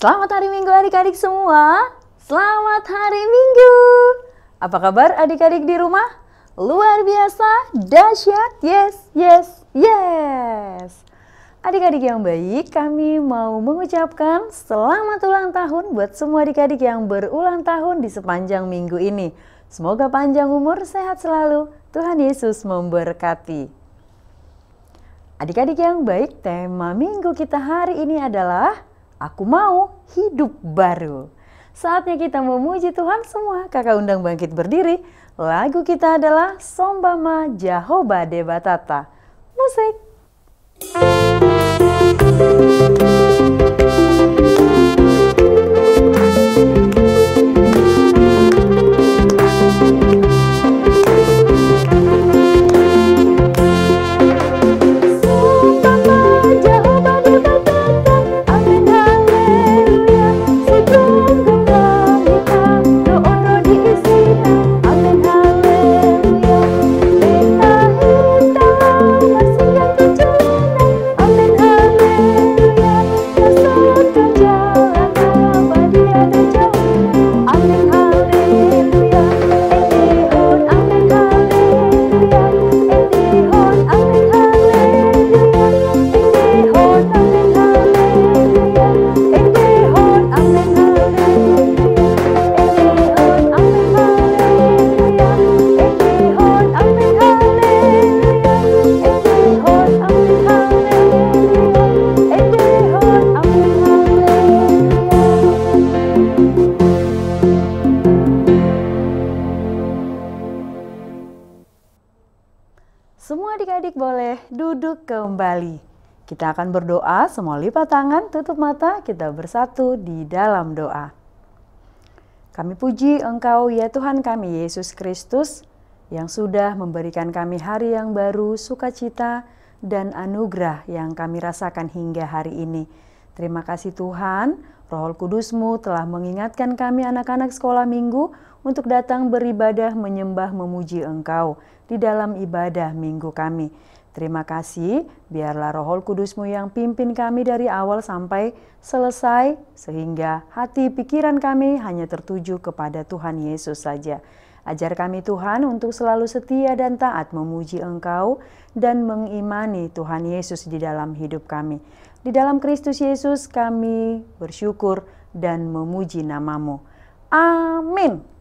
Selamat hari Minggu adik-adik semua. Selamat hari Minggu. Apa kabar adik-adik di rumah? Luar biasa, dahsyat, yes. Adik-adik yang baik, kami mau mengucapkan selamat ulang tahun buat semua adik-adik yang berulang tahun di sepanjang minggu ini. Semoga panjang umur, sehat selalu. Tuhan Yesus memberkati. Adik-adik yang baik, tema minggu kita hari ini adalah Aku mau hidup baru. Saatnya kita memuji Tuhan semua. Kakak undang bangkit berdiri. Lagu kita adalah Sombama Jehovah Debatata. Musik. Semua adik-adik boleh duduk kembali. Kita akan berdoa, semua lipat tangan, tutup mata, kita bersatu di dalam doa. Kami puji Engkau ya Tuhan kami Yesus Kristus yang sudah memberikan kami hari yang baru, sukacita dan anugerah yang kami rasakan hingga hari ini. Terima kasih Tuhan, Roh Kudus-Mu telah mengingatkan kami anak-anak sekolah minggu untuk datang beribadah, menyembah, memuji Engkau di dalam ibadah minggu kami. Terima kasih, biarlah Roh Kudus-Mu yang pimpin kami dari awal sampai selesai, sehingga hati pikiran kami hanya tertuju kepada Tuhan Yesus saja. Ajar kami Tuhan untuk selalu setia dan taat memuji Engkau dan mengimani Tuhan Yesus di dalam hidup kami. Di dalam Kristus Yesus kami bersyukur dan memuji nama-Mu. Amin.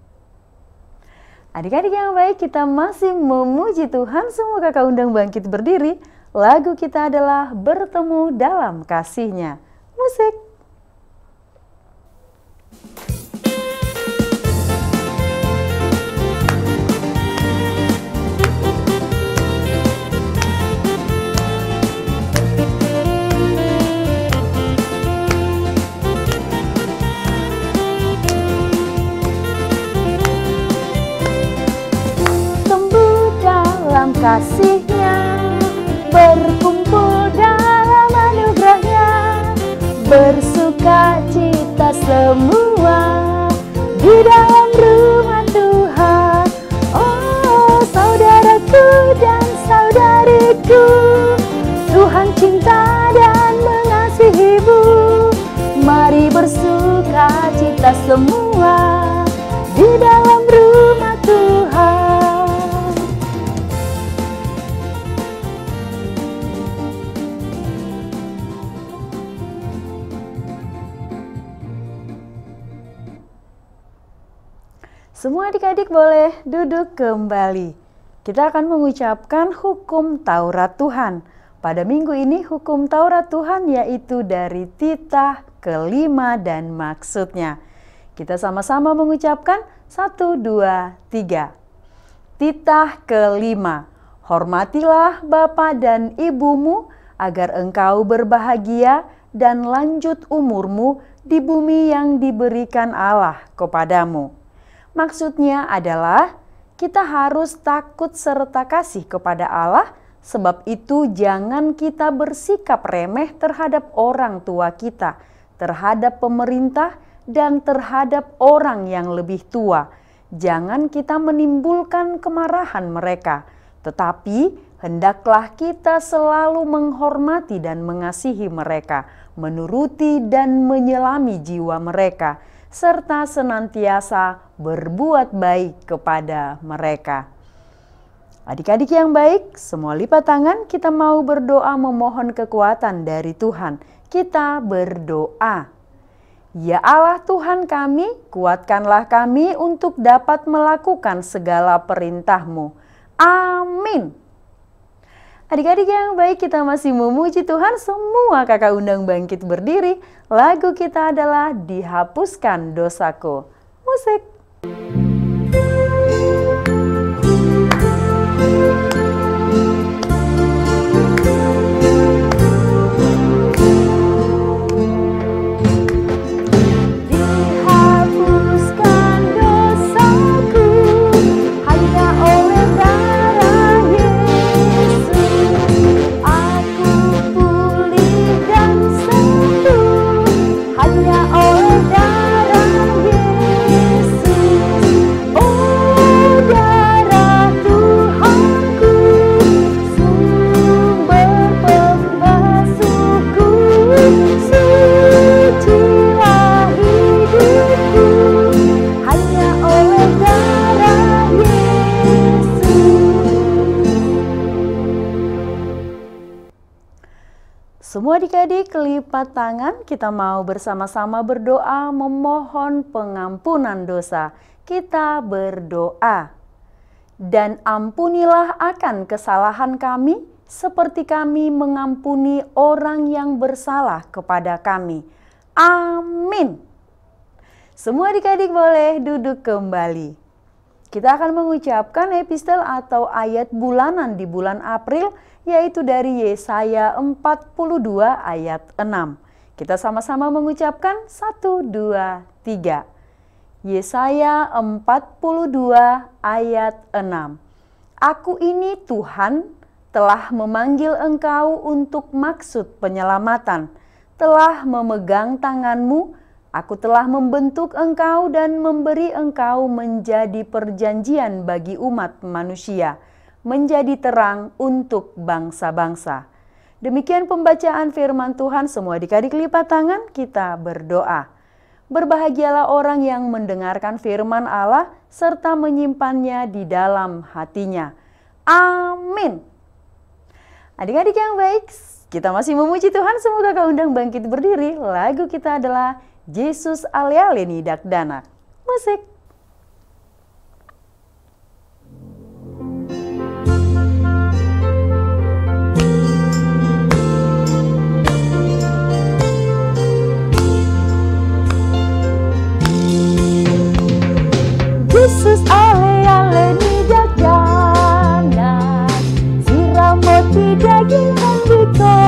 Adik-adik yang baik, kita masih memuji Tuhan. Semua kakak undang bangkit berdiri. Lagu kita adalah Bertemu Dalam Kasih-Nya. Musik. Kasih-Nya, berkumpul dalam anugerah-Nya, bersuka cita semua di dalam rumah Tuhan. Oh saudaraku dan saudariku, Tuhan cinta dan mengasihimu. Mari bersuka cita semua di dalam rumah Tuhan. Semua adik-adik boleh duduk kembali. Kita akan mengucapkan hukum Taurat Tuhan. Pada minggu ini hukum Taurat Tuhan yaitu dari titah kelima dan maksudnya. Kita sama-sama mengucapkan 1, 2, 3. Titah kelima. Hormatilah bapa dan ibumu agar engkau berbahagia dan lanjut umurmu di bumi yang diberikan Allah kepadamu. Maksudnya adalah kita harus takut serta kasih kepada Allah, sebab itu jangan kita bersikap remeh terhadap orang tua kita, terhadap pemerintah, dan terhadap orang yang lebih tua. Jangan kita menimbulkan kemarahan mereka, tetapi hendaklah kita selalu menghormati dan mengasihi mereka, menuruti dan menyelami jiwa mereka, serta senantiasa berbuat baik kepada mereka. Adik-adik yang baik, semua lipat tangan, kita mau berdoa memohon kekuatan dari Tuhan. Kita berdoa. Ya Allah Tuhan kami, kuatkanlah kami untuk dapat melakukan segala perintah-Mu. Amin. Adik-adik yang baik, kita masih memuji Tuhan. Semua kakak undang bangkit berdiri. Lagu kita adalah Dihapuskan Dosaku. Musik. Semua adik-adik lipat tangan, kita mau bersama-sama berdoa memohon pengampunan dosa. Kita berdoa. Dan ampunilah akan kesalahan kami, seperti kami mengampuni orang yang bersalah kepada kami. Amin. Semua adik-adik boleh duduk kembali. Kita akan mengucapkan epistel atau ayat bulanan di bulan April, yaitu dari Yesaya 42 ayat 6. Kita sama-sama mengucapkan 1, 2, 3. Yesaya 42 ayat 6. Aku ini Tuhan telah memanggil engkau untuk maksud penyelamatan, telah memegang tanganmu. Aku telah membentuk engkau dan memberi engkau menjadi perjanjian bagi umat manusia, menjadi terang untuk bangsa-bangsa. Demikian pembacaan firman Tuhan. Semua adik-adik lipat tangan, kita berdoa. Berbahagialah orang yang mendengarkan firman Allah serta menyimpannya di dalam hatinya. Amin. Adik-adik yang baik, kita masih memuji Tuhan. Semoga kau undang bangkit berdiri. Lagu kita adalah Yesus ale-ale nidak danak. Musik. Yesus ale-ale nidak danak, siramo daging membito,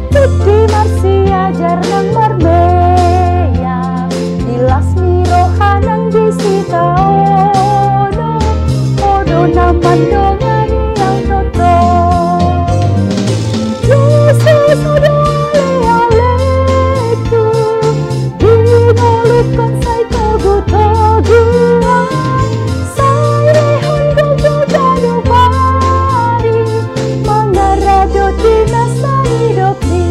putih marsia jarnang marmeya, dilasmi rohanang disita odo naman dongani ang toto. Yesus odo ale-ale ku, dinolukkan say togu-toguan, say rehon gogo-gado pari, mga radot dinasa hidup ni.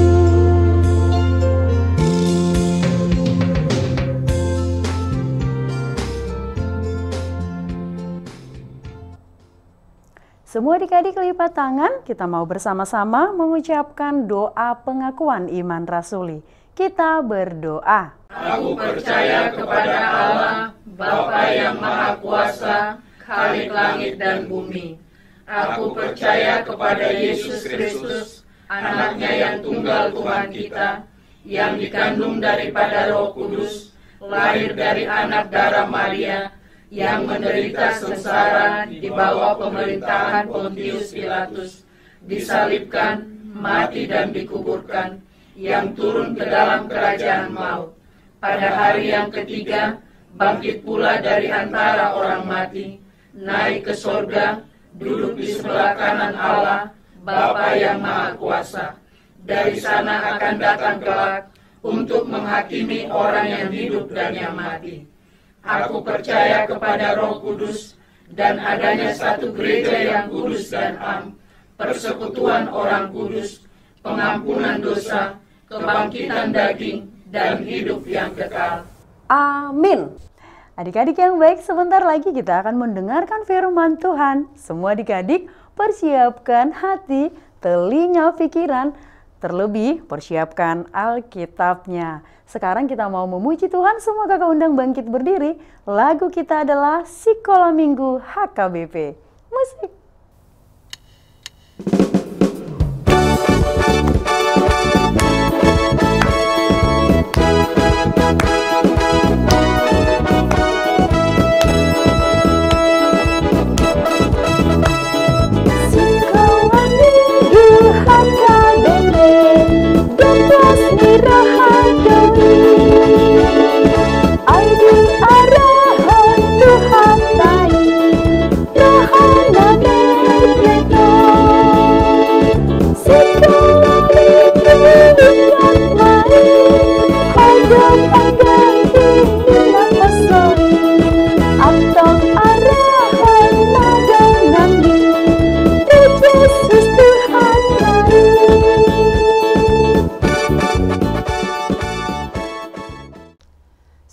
Semua adik-adik lipat tangan, kita mau bersama-sama mengucapkan doa pengakuan iman rasuli. Kita berdoa. Aku percaya kepada Allah, Bapa yang Maha Kuasa, Khalik langit dan bumi. Aku percaya kepada Yesus Kristus, anaknya yang tunggal Tuhan kita, yang dikandung daripada Roh Kudus, lahir dari anak darah Maria, yang menderita sengsara di bawah pemerintahan Pontius Pilatus, disalibkan, mati dan dikuburkan, yang turun ke dalam kerajaan maut. Pada hari yang ketiga, bangkit pula dari antara orang mati, naik ke sorga, duduk di sebelah kanan Allah, Bapa yang Maha Kuasa. Dari sana akan datang kelak untuk menghakimi orang yang hidup dan yang mati. Aku percaya kepada Roh Kudus dan adanya satu gereja yang kudus dan am, persekutuan orang kudus, pengampunan dosa, kebangkitan daging, dan hidup yang kekal. Amin. Adik-adik yang baik, sebentar lagi kita akan mendengarkan firman Tuhan. Semua adik-adik persiapkan hati, telinga, pikiran, terlebih persiapkan Alkitabnya. Sekarang kita mau memuji Tuhan, semua kakak undang bangkit berdiri. Lagu kita adalah Sekolah Minggu HKBP. Musik.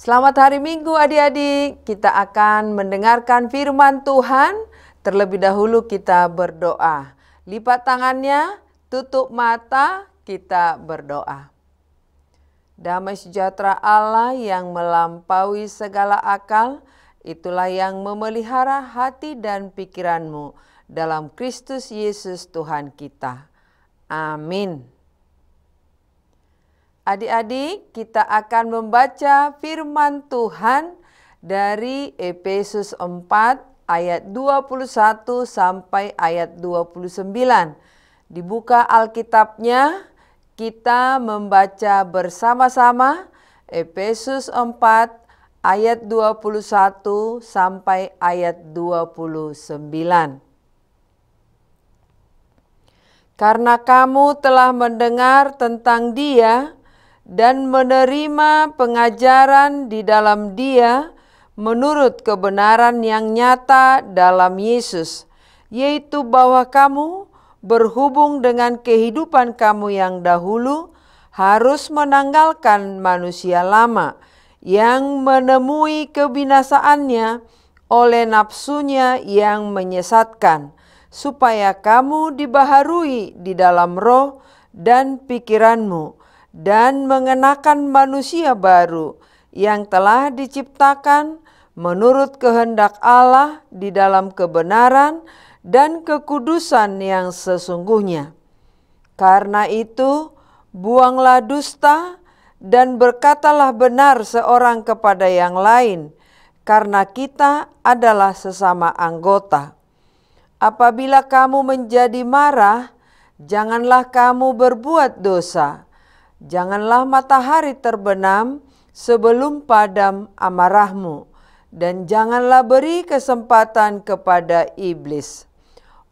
Selamat hari Minggu adik-adik, kita akan mendengarkan firman Tuhan. Terlebih dahulu kita berdoa. Lipat tangannya, tutup mata, kita berdoa. Damai sejahtera Allah yang melampaui segala akal, itulah yang memelihara hati dan pikiranmu dalam Kristus Yesus Tuhan kita. Amin. Adik-adik, kita akan membaca firman Tuhan dari Efesus 4 ayat 21 sampai ayat 29. Dibuka Alkitabnya, kita membaca bersama-sama Efesus 4 ayat 21 sampai ayat 29. Karena kamu telah mendengar tentang Dia dan menerima pengajaran di dalam Dia menurut kebenaran yang nyata dalam Yesus, yaitu bahwa kamu berhubung dengan kehidupan kamu yang dahulu harus menanggalkan manusia lama yang menemui kebinasaannya oleh nafsunya yang menyesatkan, supaya kamu dibaharui di dalam roh dan pikiranmu, dan mengenakan manusia baru yang telah diciptakan menurut kehendak Allah di dalam kebenaran dan kekudusan yang sesungguhnya. Karena itu, buanglah dusta dan berkatalah benar seorang kepada yang lain, karena kita adalah sesama anggota. Apabila kamu menjadi marah, janganlah kamu berbuat dosa. Janganlah matahari terbenam sebelum padam amarahmu, dan janganlah beri kesempatan kepada iblis.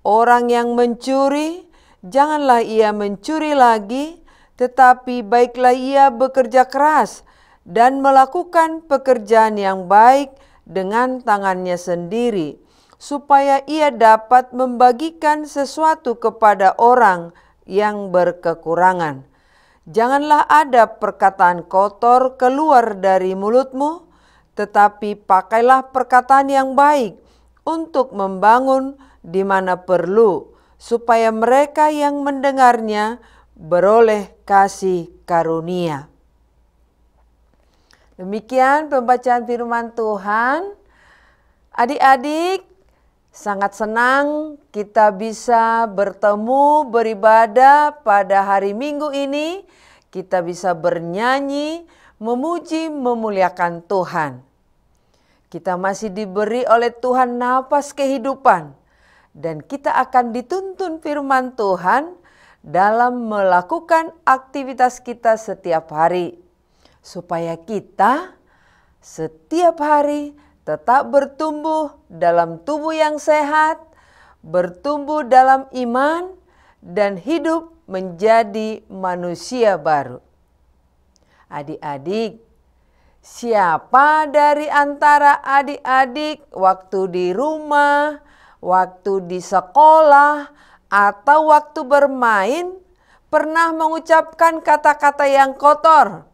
Orang yang mencuri, janganlah ia mencuri lagi, tetapi baiklah ia bekerja keras dan melakukan pekerjaan yang baik dengan tangannya sendiri, supaya ia dapat membagikan sesuatu kepada orang yang berkekurangan. Janganlah ada perkataan kotor keluar dari mulutmu, tetapi pakailah perkataan yang baik untuk membangun di mana perlu, supaya mereka yang mendengarnya beroleh kasih karunia. Demikian pembacaan firman Tuhan. Adik-adik, sangat senang kita bisa bertemu beribadah pada hari Minggu ini. Kita bisa bernyanyi, memuji, memuliakan Tuhan. Kita masih diberi oleh Tuhan napas kehidupan. Dan kita akan dituntun firman Tuhan dalam melakukan aktivitas kita setiap hari. Supaya kita setiap hari tetap bertumbuh dalam tubuh yang sehat, bertumbuh dalam iman, dan hidup menjadi manusia baru. Adik-adik, siapa dari antara adik-adik waktu di rumah, waktu di sekolah, atau waktu bermain pernah mengucapkan kata-kata yang kotor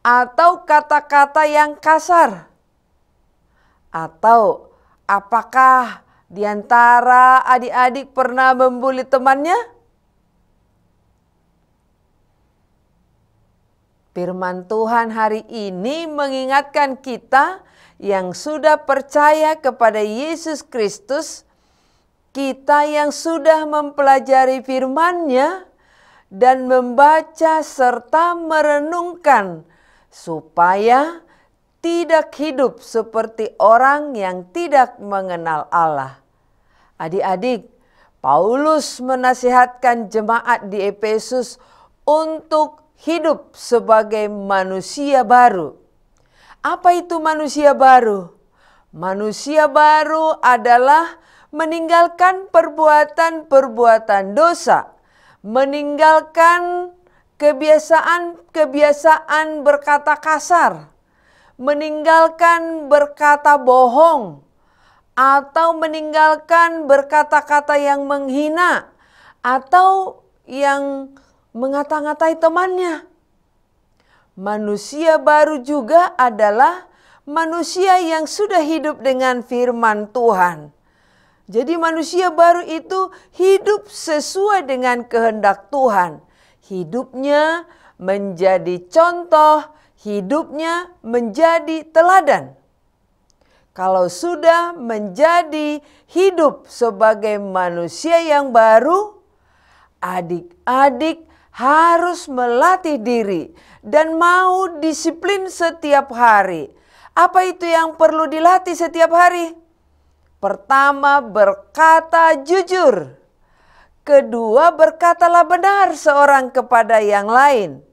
atau kata-kata yang kasar? Atau apakah di antara adik-adik pernah membuli temannya? Firman Tuhan hari ini mengingatkan kita yang sudah percaya kepada Yesus Kristus, kita yang sudah mempelajari firman-Nya dan membaca serta merenungkan, supaya tidak hidup seperti orang yang tidak mengenal Allah. Adik-adik, Paulus menasihatkan jemaat di Efesus untuk hidup sebagai manusia baru. Apa itu manusia baru? Manusia baru adalah meninggalkan perbuatan-perbuatan dosa, meninggalkan kebiasaan berkata kasar, meninggalkan berkata bohong, atau meninggalkan berkata-kata yang menghina, atau yang mengata-ngatai temannya. Manusia baru juga adalah manusia yang sudah hidup dengan firman Tuhan. Jadi manusia baru itu hidup sesuai dengan kehendak Tuhan. Hidupnya menjadi contoh, hidupnya menjadi teladan. Kalau sudah menjadi hidup sebagai manusia yang baru, adik-adik harus melatih diri dan mau disiplin setiap hari. Apa itu yang perlu dilatih setiap hari? Pertama, berkata jujur. Kedua, berkatalah benar seorang kepada yang lain.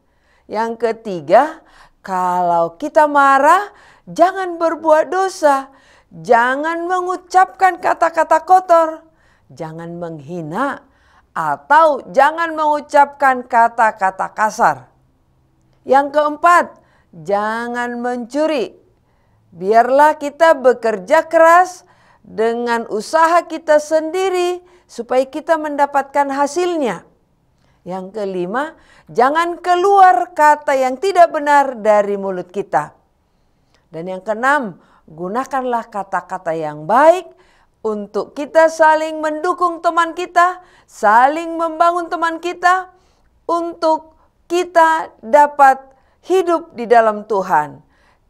Yang ketiga, kalau kita marah, jangan berbuat dosa. Jangan mengucapkan kata-kata kotor. Jangan menghina. Atau jangan mengucapkan kata-kata kasar. Yang keempat, jangan mencuri. Biarlah kita bekerja keras dengan usaha kita sendiri supaya kita mendapatkan hasilnya. Yang kelima, jangan keluar kata yang tidak benar dari mulut kita. Dan yang keenam, gunakanlah kata-kata yang baik untuk kita saling mendukung teman kita, saling membangun teman kita, untuk kita dapat hidup di dalam Tuhan.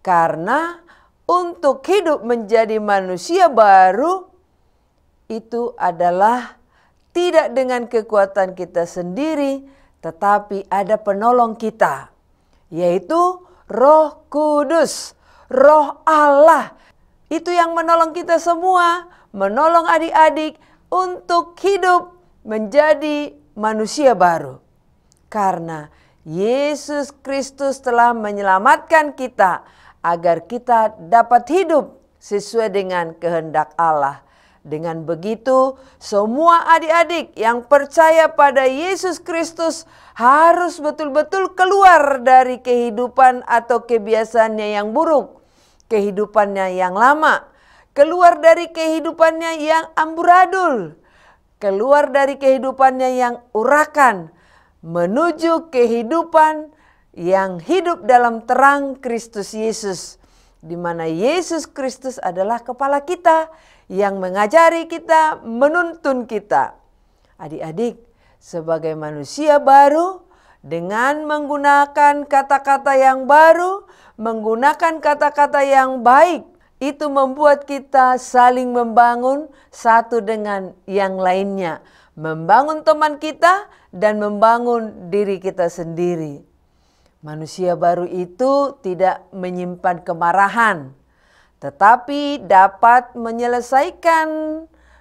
Karena untuk hidup menjadi manusia baru, itu adalah tidak dengan kekuatan kita sendiri, tetapi ada penolong kita, yaitu Roh Kudus, Roh Allah. Itu yang menolong kita semua, menolong adik-adik untuk hidup menjadi manusia baru. Karena Yesus Kristus telah menyelamatkan kita agar kita dapat hidup sesuai dengan kehendak Allah. Dengan begitu, semua adik-adik yang percaya pada Yesus Kristus harus betul-betul keluar dari kehidupan atau kebiasaannya yang buruk, kehidupannya yang lama, keluar dari kehidupannya yang amburadul, keluar dari kehidupannya yang urakan, menuju kehidupan yang hidup dalam terang Kristus Yesus, di mana Yesus Kristus adalah kepala kita yang mengajari kita, menuntun kita. Adik-adik, sebagai manusia baru, dengan menggunakan kata-kata yang baru, menggunakan kata-kata yang baik, itu membuat kita saling membangun satu dengan yang lainnya. Membangun teman kita dan membangun diri kita sendiri. Manusia baru itu tidak menyimpan kemarahan, tetapi dapat menyelesaikan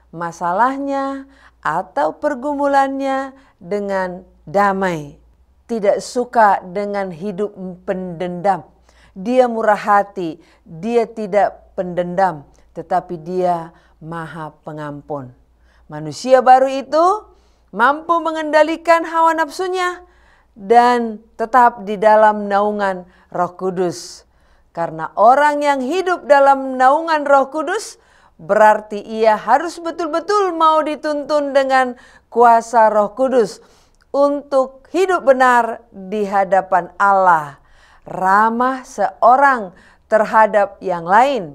masalahnya atau pergumulannya dengan damai. Tidak suka dengan hidup pendendam. Dia murah hati, dia tidak pendendam, tetapi dia maha pengampun. Manusia baru itu mampu mengendalikan hawa nafsunya dan tetap di dalam naungan Roh Kudus. Karena orang yang hidup dalam naungan Roh Kudus berarti ia harus betul-betul mau dituntun dengan kuasa Roh Kudus untuk hidup benar di hadapan Allah, ramah seorang terhadap yang lain,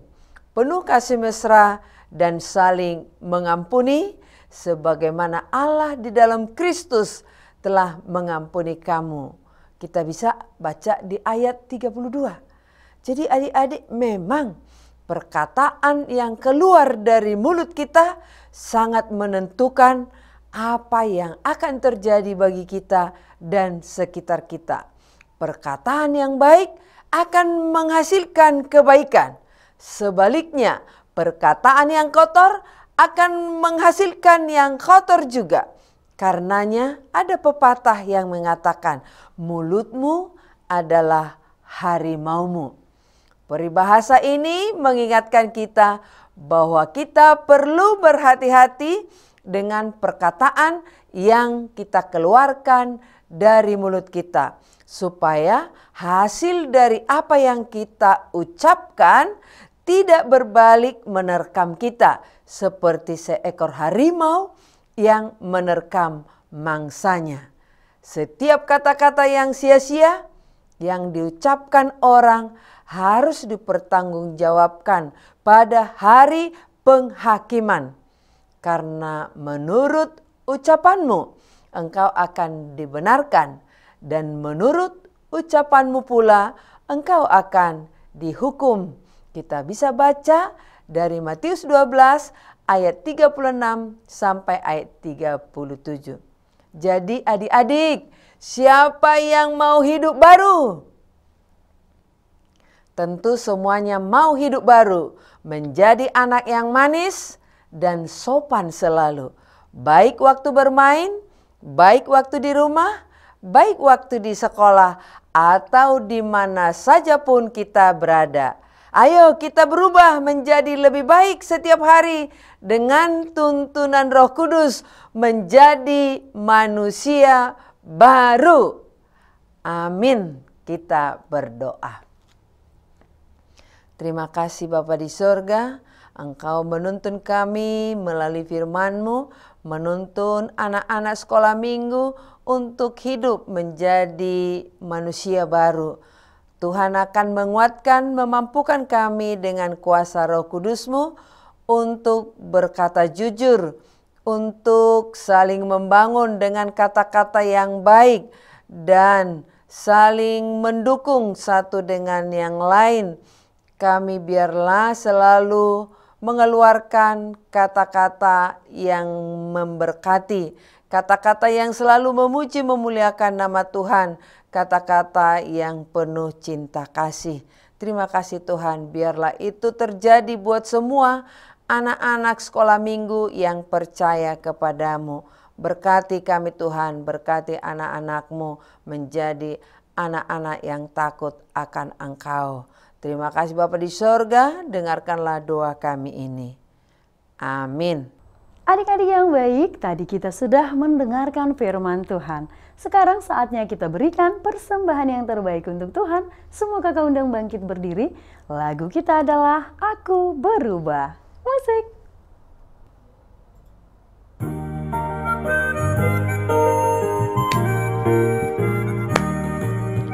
penuh kasih mesra dan saling mengampuni, sebagaimana Allah di dalam Kristus telah mengampuni kamu. Kita bisa baca di ayat 32. Jadi adik-adik, memang perkataan yang keluar dari mulut kita sangat menentukan apa yang akan terjadi bagi kita dan sekitar kita. Perkataan yang baik akan menghasilkan kebaikan. Sebaliknya, perkataan yang kotor akan menghasilkan yang kotor juga. Karenanya ada pepatah yang mengatakan, mulutmu adalah harimaumu. Peribahasa ini mengingatkan kita bahwa kita perlu berhati-hati dengan perkataan yang kita keluarkan dari mulut kita, supaya hasil dari apa yang kita ucapkan tidak berbalik menerkam kita seperti seekor harimau yang menerkam mangsanya. Setiap kata-kata yang sia-sia yang diucapkan orang harus dipertanggungjawabkan pada hari penghakiman. Karena menurut ucapanmu engkau akan dibenarkan, dan menurut ucapanmu pula engkau akan dihukum. Kita bisa baca dari Matius 12 ayat 36 sampai ayat 37. Jadi adik-adik, siapa yang mau hidup baru? Tentu semuanya mau hidup baru, menjadi anak yang manis dan sopan selalu. Baik waktu bermain, baik waktu di rumah, baik waktu di sekolah, atau di mana saja pun kita berada. Ayo kita berubah menjadi lebih baik setiap hari dengan tuntunan Roh Kudus, menjadi manusia baru. Amin. Kita berdoa. Terima kasih Bapa di sorga, Engkau menuntun kami melalui firman-Mu, menuntun anak-anak sekolah minggu untuk hidup menjadi manusia baru. Tuhan akan menguatkan, memampukan kami dengan kuasa Roh Kudus-Mu untuk berkata jujur, untuk saling membangun dengan kata-kata yang baik, dan saling mendukung satu dengan yang lain. Kami biarlah selalu mengeluarkan kata-kata yang memberkati, kata-kata yang selalu memuji memuliakan nama Tuhan, kata-kata yang penuh cinta kasih. Terima kasih Tuhan, biarlah itu terjadi buat semua anak-anak sekolah minggu yang percaya kepadamu. Berkati kami Tuhan, berkati anak-anak-Mu menjadi anak-anak yang takut akan Engkau. Terima kasih Bapa di sorga, dengarkanlah doa kami ini. Amin. Adik-adik yang baik, tadi kita sudah mendengarkan firman Tuhan. Sekarang saatnya kita berikan persembahan yang terbaik untuk Tuhan. Semua kakak undang bangkit berdiri. Lagu kita adalah Aku Berubah. Musik.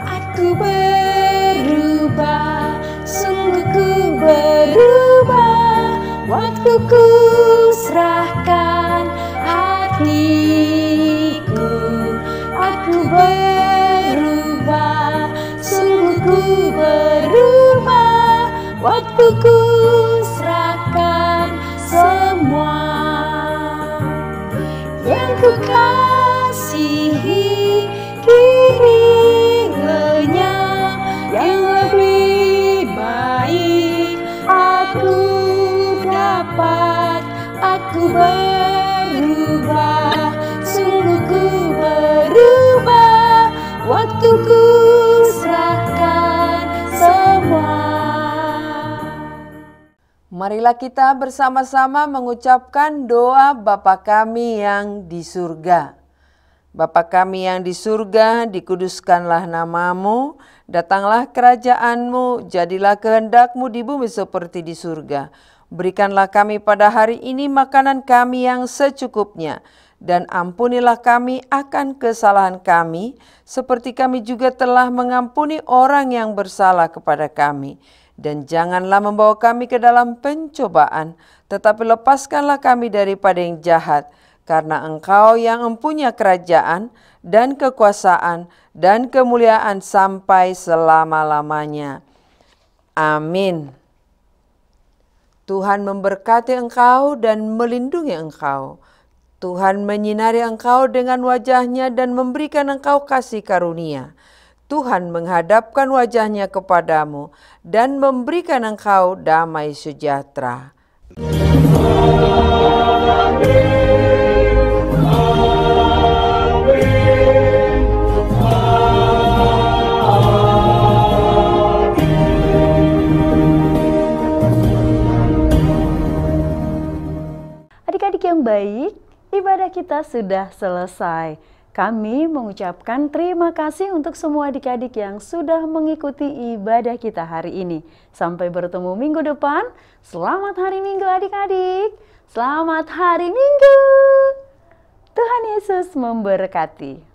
Aku berubah, sungguh ku berubah, waktuku serahkan hatiku. Aku berubah, sungguh ku berubah, waktuku serahkan semua. Yang ku kasihi kini lenyap, yang lebih baik aku dapat. Aku berubah, sungguh ku berubah, waktuku serahkan semua. Marilah kita bersama-sama mengucapkan doa Bapa kami yang di surga. Bapa kami yang di surga, dikuduskanlah nama-Mu, datanglah kerajaan-Mu, jadilah kehendak-Mu di bumi seperti di surga. Berikanlah kami pada hari ini makanan kami yang secukupnya, dan ampunilah kami akan kesalahan kami, seperti kami juga telah mengampuni orang yang bersalah kepada kami. Dan janganlah membawa kami ke dalam pencobaan, tetapi lepaskanlah kami daripada yang jahat, karena Engkau yang mempunyai kerajaan dan kekuasaan dan kemuliaan sampai selama-lamanya. Amin. Tuhan memberkati engkau dan melindungi engkau. Tuhan menyinari engkau dengan wajah-Nya dan memberikan engkau kasih karunia. Tuhan menghadapkan wajah-Nya kepadamu dan memberikan engkau damai sejahtera. Adik-adik yang baik, ibadah kita sudah selesai. Kami mengucapkan terima kasih untuk semua adik-adik yang sudah mengikuti ibadah kita hari ini. Sampai bertemu minggu depan. Selamat hari Minggu adik-adik. Selamat hari Minggu. Tuhan Yesus memberkati.